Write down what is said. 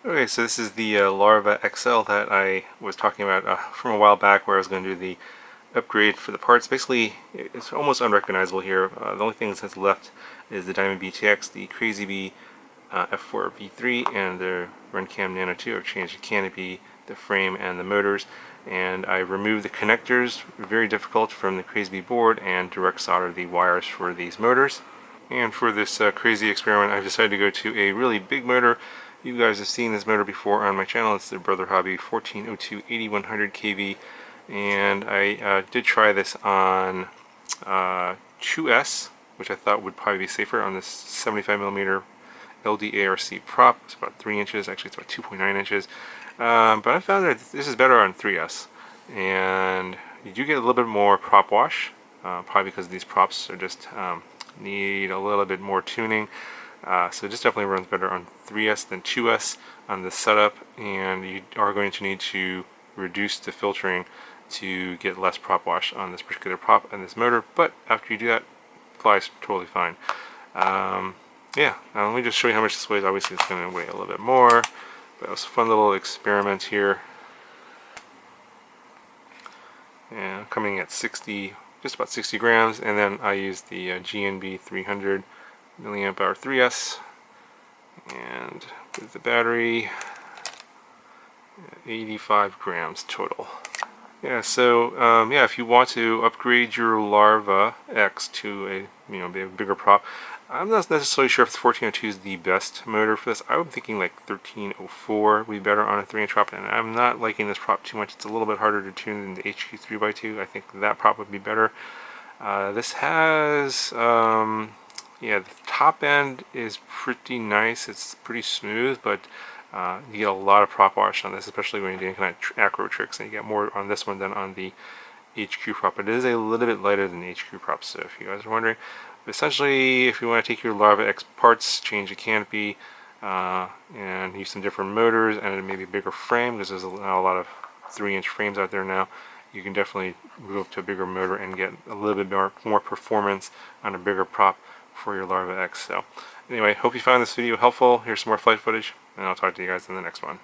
Okay, so this is the Larva-XL that I was talking about from a while back, where I was going to do the upgrade for the parts. Basically, it's almost unrecognizable here. The only thing that's left is the Diamond BTX, the Crazy Bee F4 V3, and the RunCam Nano 2. I've changed the canopy, the frame, and the motors, and I removed the connectors, very difficult, from the Crazy Bee board, and direct soldered the wires for these motors. And for this crazy experiment, I've decided to go to a really big motor. You guys have seen this motor before on my channel. It's the Brother Hobby 1402 8100 kV, and I did try this on 2S, which I thought would probably be safer on this 75mm LDARC prop. It's about 3 inches. Actually, it's about 2.9 inches. But I found that this is better on 3S, and you do get a little bit more prop wash, probably because these props are just need a little bit more tuning. So it just definitely runs better on 3S than 2S on the setup, and you are going to need to reduce the filtering to get less prop wash on this particular prop and this motor, but after you do that, it flies totally fine. Yeah, let me just show you how much this weighs. Obviously it's going to weigh a little bit more, but it was a fun little experiment here. And coming at 60, just about 60 grams, and then I used the GNB 300 milliamp hour 3S, and with the battery, 85 grams total. Yeah, so yeah, if you want to upgrade your Larva-X to a bigger prop, I'm not necessarily sure if the 1402 is the best motor for this. I'm thinking like 1304 would be better on a 3-inch prop, and I'm not liking this prop too much. It's a little bit harder to tune than the HQ 3x2. I think that prop would be better. This has yeah, the top end is pretty nice. It's pretty smooth, but you get a lot of prop wash on this, especially when you're doing kind of acro tricks, and you get more on this one than on the HQ prop. It is a little bit lighter than the HQ prop, so if you guys are wondering. But essentially, if you want to take your Larva-X parts, change the canopy, and use some different motors, and maybe a bigger frame, because there's not a lot of 3-inch frames out there now, you can definitely move up to a bigger motor and get a little bit more performance on a bigger prop for your Larva-X. So anyway, hope you found this video helpful. Here's some more flight footage, and I'll talk to you guys in the next one.